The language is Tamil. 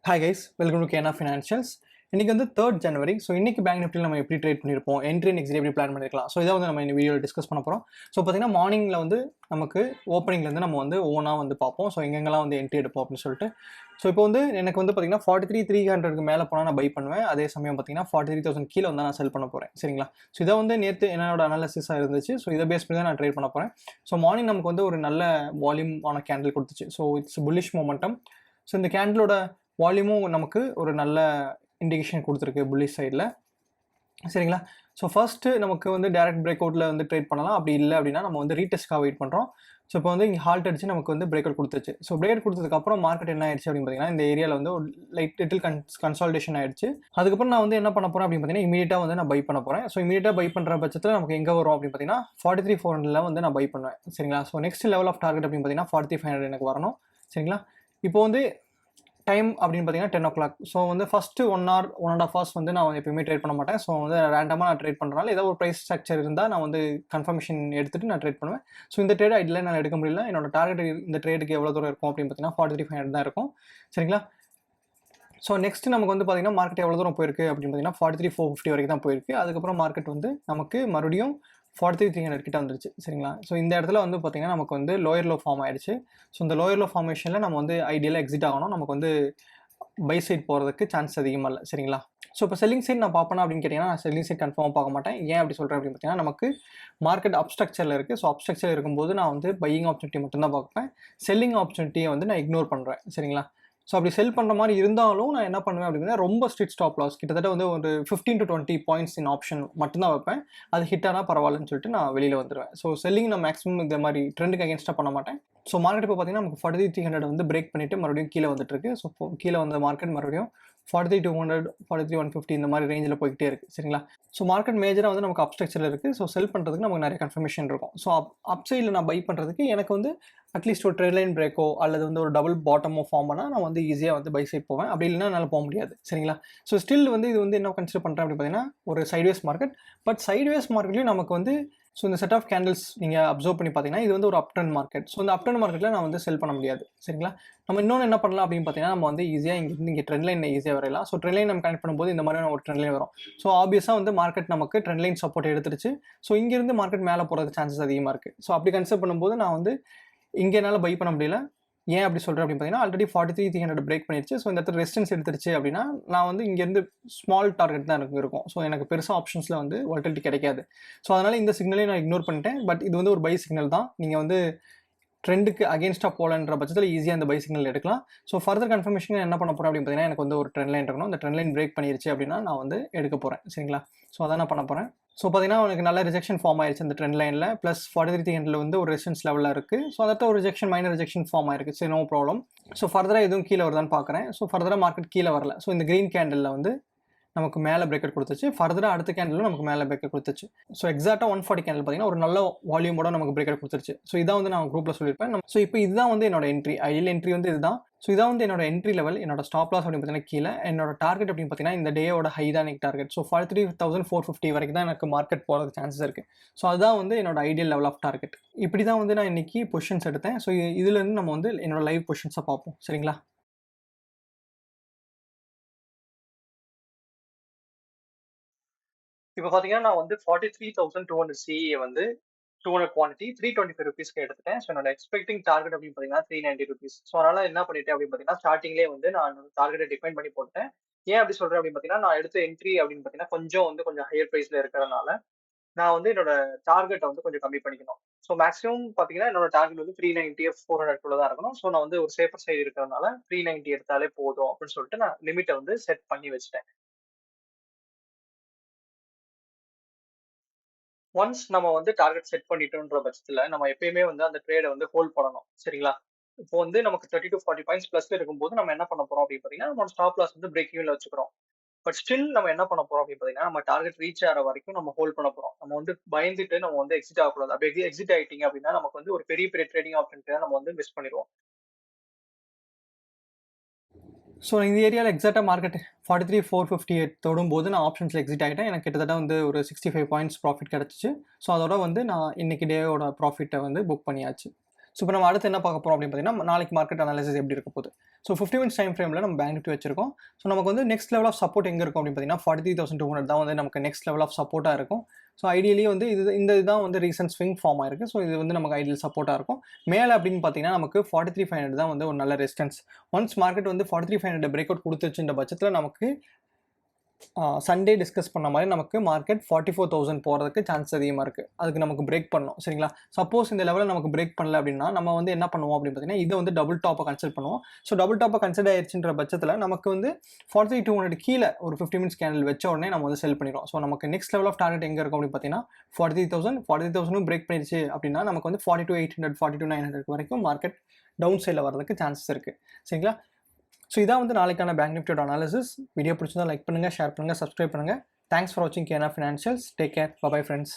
Hi guys, welcome to Kena Financials. இன்னைக்கு வந்து 3rd January. ஸோ இன்னைக்கு பேங்க் நிஃப்டியில் நம்ம எப்படி ட்ரேட் பண்ணியிருப்போம், என்ட்ரி அண்ட் எக்ஸிட் எப்படி பிளான் பண்ணிருக்கலாம். ஸோ இதை வந்து நம்ம இந்த வீடியோவில் டிஸ்கஸ் பண்ண போகிறோம். ஸோ பார்த்தீங்கன்னா மார்னிங்கில் வந்து நமக்கு ஓப்பனிங்லேருந்து நம்ம வந்து ஓனாக வந்து பார்ப்போம். ஸோ எங்கெங்கெல்லாம் வந்து என்ட்ரி எடுப்போம் அப்படின்னு சொல்லிட்டு. ஸோ இப்போ வந்து எனக்கு வந்து பார்த்தீங்கன்னா 43,300க்கு மேலே போனால் நான் பை பண்ணுவேன். அதே சமயம் பார்த்தீங்கன்னா 43,000 கீழே வந்து நான் செல் பண்ண போகிறேன். சரிங்களா? ஸோ இதை வந்து நேற்று என்னோட அனாலிசிஸாக இருந்துச்சு. ஸோ இதை பேஸ் பண்ணி தான் நான் ட்ரேட் பண்ண போகிறேன். ஸோ மார்னிங் நமக்கு வந்து ஒரு நல்ல வால்யூம் ஆன கேண்டில் கொடுத்துச்சு. So it's bullish momentum. So இந்த கேண்டிலோட வால்யூமும் நமக்கு ஒரு நல்ல இண்டிகேஷன் கொடுத்துருக்கு புல்லிஷ் சைடில். சரிங்களா? ஸோ ஃபர்ஸ்ட்டு நமக்கு வந்து டேரக்ட் பிரேக் அவுட்டில் வந்து ட்ரேட் பண்ணலாம். அப்படி இல்லை அப்படின்னா நம்ம வந்து ரீடெஸ்ட்காக வெயிட் பண்ணுறோம். ஸோ இப்போ வந்து இங்கே ஹால்ட் அடிச்சு நமக்கு வந்து பிரேக் அவுட் கொடுத்துச்சு. ஸோ பிரேக் அவுட் கொடுத்ததுக்கப்புறம் மார்க்கெட் என்ன ஆயிடுச்சு அப்படின்னு பார்த்தீங்கன்னா இந்த ஏரியாவில் வந்து ஒரு லிட்டில் கன்சால்டேஷன் ஆயிடுச்சு. அதுக்கப்புறம் நான் வந்து என்ன பண்ண போகிறேன் அப்படின்னு பார்த்தீங்கன்னா இமீடியட்டாக வந்து நான் பை பண்ண போகிறேன். ஸோ இமீடியட்டாக பை பண்ணுற பட்சத்தில் நமக்கு எங்கே வரும் அப்படின்னு பார்த்தீங்கன்னா 43,400 வந்து நான் பை பண்ணுவேன். சரிங்களா? So next level of target அப்படின்னு பார்த்தீங்கன்னா 4500 எனக்கு வரணும். சரிங்களா? இப்போ வந்து டைம் அப்படின்னு பார்த்தீங்கன்னா 10 o'clock. ஸோ வந்து ஃபஸ்ட்டு 1 hour 1.5 hours வந்து நான் எப்பயுமே ட்ரேட் பண்ண மாட்டேன். ஸோ வந்து ரேண்டமாக நான் ட்ரேட் பண்ணுறனால ஏதோ ஒரு ப்ரைஸ் ஸ்ட்ரக்சர் இருந்தால் நான் வந்து கன்ஃபர்மேஷன் எடுத்துகிட்டு நான் ட்ரேட் பண்ணுவேன். ஸோ இந்த ட்ரேட் ஐடியில் நான் எடுக்க முடியல. என்னோட டார்கெட் இந்த ட்ரேடுக்கு எவ்வளோ தூரம் இருக்கும் அப்படின்னு பார்த்தீங்கன்னா 43,500 தான் இருக்கும். சரிங்களா? ஸோ நெக்ஸ்ட் நமக்கு வந்து பார்த்தீங்கன்னா மார்க்கெட் எவ்வளோ தூரம் போயிருக்கு அப்படின்னு பார்த்தீங்கன்னா 43,450 வரைக்கும் தான் போயிருக்கு. அதுக்கப்புறம் மார்க்கெட் வந்து நமக்கு மறுபடியும் 43,300 கிட்ட வந்துருச்சு. சரிங்களா? ஸோ இந்த இடத்துல வந்து பார்த்தீங்கன்னா நமக்கு வந்து லோயர் லோ ஃபார்ம் ஆயிடுச்சு. ஸோ இந்த லோயர் லோ ஃபார்மேஷனில் நம்ம வந்து ஐடியலாக எக்ஸிட் ஆகணும். நமக்கு வந்து பை சைட் போகிறதுக்கு சான்ஸ் அதிகமாக இல்லை. சரிங்களா? ஸோ இப்போ செல்லிங் சைட் நான் பார்ப்பேன் அப்படின்னு கேட்டிங்கன்னா நான் செல்லிங் சைட் கன்ஃபார்மாக பார்க்க மாட்டேன். ஏன் அப்படி சொல்கிறேன் அப்படின்னு பார்த்தீங்கன்னா நமக்கு மார்க்கெட் அப்ஸ்ட்ரக்சரில் இருக்குது. ஸோ அப்ஸ்ட்ரக்சர் இருக்கும்போது நான் வந்து பையிங் ஆப்பர்ச்சுனிட்டி மட்டும்தான் பார்ப்பேன். செல்லிங் ஆப்பர்ச்சுனிட்டியை வந்து நான் இக்னோர் பண்ணுறேன். சரிங்களா? ஸோ அப்படி செல் பண்ணுற மாதிரி இருந்தாலும் நான் என்ன பண்ணுவேன் அப்படின்னா ரொம்ப ஸ்ட்ரிக்ட் ஸ்டாப் லாஸ் கிட்டத்தட்ட வந்து ஒரு 15 to 20 பாயிண்ட்ஸ் இன் ஆப்ஷன் மட்டும்தான் வைப்பேன். அது ஹிட் ஆனால் பரவாயில்லன்னு சொல்லிட்டு நான் வெளியில் வந்துடுவேன். ஸோ செல்லிங் நான் மேக்ஸிமம் இந்த மாதிரி ட்ரெண்டுக்கு அகேன்ஸ்டாக பண்ண மாட்டேன். ஸோ மார்க்கெட் இப்போ பார்த்தீங்கன்னா நமக்கு 43,300 வந்து பிரேக் பண்ணிவிட்டு மறுபடியும் கீழே வந்துட்டு இருக்கு. ஸோ கீழே வந்த மார்க்கெட் மறுபடியும் 43,200 43,150 இந்த மாதிரி ரேஞ்சில் போய்கிட்டே இருக்குது. சரிங்களா? ஸோ மார்க்கெட் மேஜராக வந்து நமக்கு அப்ஸ்ட்ரக்சரில் இருக்குது. ஸோ செல் பண்ணுறதுக்கு நமக்கு நிறைய கன்ஃபர்மேஷன் இருக்கும். ஸோ அப் சைடில் நான் பை பண்ணுறதுக்கு எனக்கு வந்து அட்லீஸ்ட் ஒரு ட்ரெண்ட் லைன் பிரேக்கோ அல்லது வந்து ஒரு டபுள் பாட்டமோ ஃபார்ம் பண்ணால் நான் வந்து ஈஸியாக வந்து பை சைட் போவேன். அப்படி இல்லைனா என்னால் போக முடியாது. சரிங்களா? ஸோ ஸ்டில் வந்து இது வந்து என்ன கன்சிடர் பண்ணுறேன் அப்படின்னு பார்த்தீங்கன்னா ஒரு சைட்வேஸ் மார்க்கெட். பட் சைட்வேஸ் மார்க்கெட்லையும் நமக்கு வந்து ஸோ இந்த செட் ஆஃப் கேண்டில்ஸ் நீங்கள் அப்சர்வ் பண்ணி பார்த்தீங்கன்னா இது வந்து ஒரு அப்டர்ன் மார்க்கெட். ஸோ இந்த அப்டர்ன் மார்க்கெட்டில் நான் வந்து செல் பண்ண முடியாது. சரிங்களா? நம்ம இன்னொன்று என்ன பண்ணலாம் அப்படின்னு பார்த்தீங்கன்னா நம்ம வந்து ஈஸியாக இங்கே ட்ரெண்ட் லைன் ஈஸியாக வரையலாம். ஸோ ட்ரெண்ட் லைன் நம்ம கனெக்ட் பண்ணும்போது இந்த மாதிரியான ஒரு ட்ரெண்ட் லைன் வரும். ஸோ ஆப்வியஸாக வந்து மார்க்கெட் நமக்கு ட்ரெண்ட் லைன் சப்போர்ட் எடுத்துருச்சு. ஸோ இங்கேருந்து மார்க்கெட் மேலே போகிறதுக்கு சான்சஸ் அதிகமாக இருக்குது. ஸோ அப்படி கன்சிடர் பண்ணும்போது நான் வந்து இங்கே என்னால் பை பண்ண முடியல. ஏன் அப்படி சொல்கிறேன் அப்படின்னு பார்த்தீங்கன்னா ஆல்ரெடி 43,300 பிரேக் பண்ணிடுச்சு. ஸோ இந்த இடத்துல ரெசிஸ்டன்ஸ் எடுத்துருச்சு அப்படின்னா நான் வந்து இங்கேருந்து ஸ்மால் டார்கெட் தான் எனக்கு இருக்கும். ஸோ எனக்கு பெருசாக ஆப்ஷன்ஸில் வந்து வாலட்டிலிட்டி கிடைக்காது. ஸோ அதனால் இந்த சிக்னலையும் நான் இக்னோர் பண்ணிட்டேன். பட் இது வந்து ஒரு பை சிக்னல் தான். நீங்கள் வந்து ட்ரெண்டுக்கு அகேன்ஸ்டாக போகலன்ற பட்சத்தில் ஈஸியாக அந்த பை சிக்னல் எடுக்கலாம். ஸோ ஃபர்தர் கன்ஃபர்மேஷன் என்ன பண்ண போகிறேன் அப்படின்னு பார்த்தீங்கன்னா எனக்கு வந்து ஒரு ட்ரெண்ட் லைன் இருக்கணும். அந்த ட்ரெண்ட் லைன் பிரேக் பண்ணிருச்சு அப்படின்னா நான் வந்து எடுக்க போகிறேன். சரிங்களா? ஸோ அதான் நான் பண்ண போகிறேன். ஸோ பார்த்தீங்கன்னா எனக்கு நல்ல ரிஜெக்ஷன் ஃபார்ம் ஆயிடுச்சு அந்த ட்ரெண்ட் லைனில். ப்ளஸ் 43,300 வந்து ஒரு ரெசிஸ்டன்ஸ் லெவலில் இருக்குது. ஸோ அதற்கு ஒரு ரிஜெக்ஷன் மைனர் ரிஜெக்ஷன் ஃபார்ம் ஆயிருக்கு. சரி, நோ ப்ராப்ளம். ஸோ ஃபர்தராக எதுவும் கீழே வருதான்னு பார்க்குறேன். ஸோ ஃபர்தராக மார்க்கெட் கீழே வரல. ஸோ இந்த க்ரீன் கேண்டலில் வந்து நமக்கு மேலே பிரேக்கெட் கொடுத்துச்சு. ஃபர்தராக அடுத்த கேண்டிலும் நமக்கு மேலே பிரேக்கெட் கொடுத்துச்சு. ஸோ எக்ஸாக்டாக 140 கேண்டில் பார்த்தீங்கன்னா ஒரு நல்ல வால்யூமோட நமக்கு பிரேக்கெட் கொடுத்துருச்சு. ஸோ இதான் வந்து நான் குரூப்பில் சொல்லியிருப்பேன். ஸோ இப்போ இதுதான் வந்து என்னோட என்ட்ரி. ஐடியல் என்ட்ரி வந்து இதுதான். ஸோ இதான் வந்து என்னோட என்ட்ரி லெவல். என்னோட ஸ்டாப் லாஸ் அப்படின்னு பார்த்தீங்கன்னா கீழே. என்னோட டார்கெட் அப்படின்னு பார்த்தீங்கன்னா இந்த டேயோட ஹை தான் எனக்கு டார்கெட். ஸோ 43,450 வரைக்கும் தான் எனக்கு மார்க்கெட் போகிறது சான்சஸ் இருக்குது. ஸோ அதுதான் வந்து என்னோட ஐடியல் லெவல் ஆஃப் டார்கெட். இப்படி தான் வந்து நான் இன்னைக்கு பொசிஷன்ஸ் எடுத்தேன். ஸோ இதுலேருந்து நம்ம வந்து என்னோட லைவ் பொசிஷன்ஸை பார்ப்போம். சரிங்களா? இப்போ பார்த்தீங்கன்னா நான் வந்து 43,200 சிஏ வந்து 200 குவான்டிட்டி 325 ருபீஸ்க்கு எடுத்துட்டேன். ஸோ என்னோட எக்ஸ்பெக்டிங் டார்கெட் அப்படின்னு பார்த்தீங்கன்னா 390 ருபீஸ். ஸோ அதனால என்ன பண்ணிட்டேன் அப்படின்னு பார்த்தீங்கன்னா ஸ்டார்டிங்லேயே வந்து நான் டார்கெட்டை டிஃபைன் பண்ணி போட்டேன். ஏன் அப்படி சொல்றேன் அப்படின்னு பார்த்தீங்கன்னா நான் எடுத்த என்ட்ரி அப்படின்னு பார்த்தீங்கன்னா கொஞ்சம் ஹையர் ப்ரைஸ்ல இருக்கிறதுனால நான் வந்து என்னோட டார்கெட்டை வந்து கொஞ்சம் கம்மி பண்ணிக்கணும். ஸோ மேக்ஸிமம் பார்த்தீங்கன்னா என்னோட டார்கெட் வந்து 390 400 தான் இருக்கணும். ஸோ நான் வந்து ஒரு சேஃபர் சைடு இருக்கிறதுனால 390 எடுத்தாலே போதும் அப்படின்னு சொல்லிட்டு நான் லிமிட்டை வந்து செட் பண்ணி வச்சுட்டேன். ஒன்ஸ் நம்ம வந்து டார்கெட் செட் பண்ணிட்டோன்ற பட்சத்துல நம்ம எப்பயுமே வந்து அந்த ட்ரேடை வந்து ஹோல்ட் பண்ணணும். சரிங்களா? இப்போ வந்து நமக்கு 30 to 40 பாயிண்ட்ஸ் பிளஸ்ல இருக்கும்போது நம்ம என்ன பண்ண போறோம் அப்படின்னு பாத்தீங்கன்னா நம்ம ஸ்டாப் லாஸ் வந்து பிரேக் ஈவன்ல வச்சுக்கிறோம். பட் ஸ்டில் நம்ம என்ன பண்ண போறோம் அப்படின்னு பாத்தீங்கன்னா நம்ம டார்கெட் ரீச் ஆகிற வரைக்கும் நம்ம ஹோல்ட் பண்ண போறோம். நம்ம வந்து பயந்துட்டு நம்ம வந்து எக்ஸிட் ஆகக்கூடாது. அப்படி எக்ஸிட் ஆயிட்டீங்க அப்படின்னா நமக்கு வந்து ஒரு பெரிய பெரிய ட்ரேடிங் ஆப்பர்ச்சுனிட்டி நம்ம வந்து மிஸ் பண்ணிடுவோம். ஸோ இந்த ஏரியாவில் எக்ஸாக்டாக மார்க்கெட் 43,458 தொடும்போது நான் ஆப்ஷன்ஸில் எக்ஸிட் ஆகிட்டேன். எனக்கு கிட்டத்தட்ட வந்து ஒரு 65 பாயிண்ட்ஸ் ப்ராஃபிட் கிடச்சிச்சு. ஸோ அதோட வந்து நான் இன்னைக்கு டேயோட ப்ராஃபிட்டை வந்து புக் பண்ணியாச்சு. ஸோ இப்போ நம்ம அடுத்து என்ன பார்க்க போகிறோம் அப்படின்னு பார்த்தீங்கன்னா நாளைக்கு மார்க்கெட் அனாலிசிஸ் எப்படி இருக்க போகுது. ஸோ 50 மினிட்ஸ் டைம் ஃப்ரேமில் நம்ம பேங்க் நிஃப்டி வச்சிருக்கோம். ஸோ நமக்கு வந்து நெக்ஸ்ட் லெவல் ஆஃப் சப்போர்ட் எங்கே இருக்கும் அப்படின்னு பார்த்தீங்கன்னா 43,200 தான் வந்து நமக்கு நெக்ஸ்ட் லெவல் ஆஃப் சப்போர்ட்டாக இருக்கும். ஸோ ஐடியலி வந்து இதுதான் வந்து ரீசன்ட் ஸ்விங் ஃபார்ம் ஆயிருக்கு. ஸோ இது வந்து நமக்கு ஐடியல் சப்போர்ட்டாக இருக்கும். மேலே அப்படின்னு பார்த்தீங்கன்னா நமக்கு 43,500 தான் வந்து ஒரு நல்ல ரெசிஸ்டன்ஸ். ஒன்ஸ் மார்க்கெட் வந்து 43,500 பிரேக் அவுட் கொடுத்துச்சுன்ற பட்சத்தில் நமக்கு சண்டே டிஸ்கஸ் பண்ண மாதிரி நமக்கு மார்க்கெட் 44,000 போகிறதுக்கு சான்ஸ் அதிகமாக இருக்குது. அதுக்கு நமக்கு பிரேக் பண்ணணும் சரிங்களா. சப்போஸ் இந்த லெவலில் நமக்கு பிரேக் பண்ணல அப்படின்னா நம்ம வந்து என்ன பண்ணுவோம் அப்படின்னு பார்த்தீங்கன்னா இதை வந்து டபுள் டாப்பை கன்சிடர் பண்ணுவோம். ஸோ டபுள் டாப்பை கன்சிடர் ஆயிடுச்சுன்ற பட்சத்தில் நமக்கு வந்து 43,200 கீழே ஒரு 50 மினிட்ஸ் கேண்டில் வச்ச உடனே நம்ம வந்து செல் பண்ணிடுவோம். ஸோ நமக்கு நெக்ஸ்ட் லெவல் ஆஃப் டார்கெட் எங்கே இருக்கும் அப்படின்னு பார்த்தீங்கன்னா 43,000 பிரேக் பண்ணிடுச்சு அப்படின்னா நமக்கு வந்து 42,800 42,900 வரைக்கும் மார்க்கெட் டவுன் சைடில் வரதுக்கு சான்சஸ் இருக்குது சரிங்களா. ஸோ இதான் வந்து நாளைக்கான பேங்க் நிஃப்டியோட அனாலிசிஸ். வீடியோ பிடிச்சிருந்தா லைக் பண்ணுங்கள், ஷேர் பண்ணுங்கள், சப்ஸ்கிரைப் பண்ணுங்கள். தேங்க்ஸ் ஃபார் வாட்சிங் கேனா financials. Take care. Bye friends.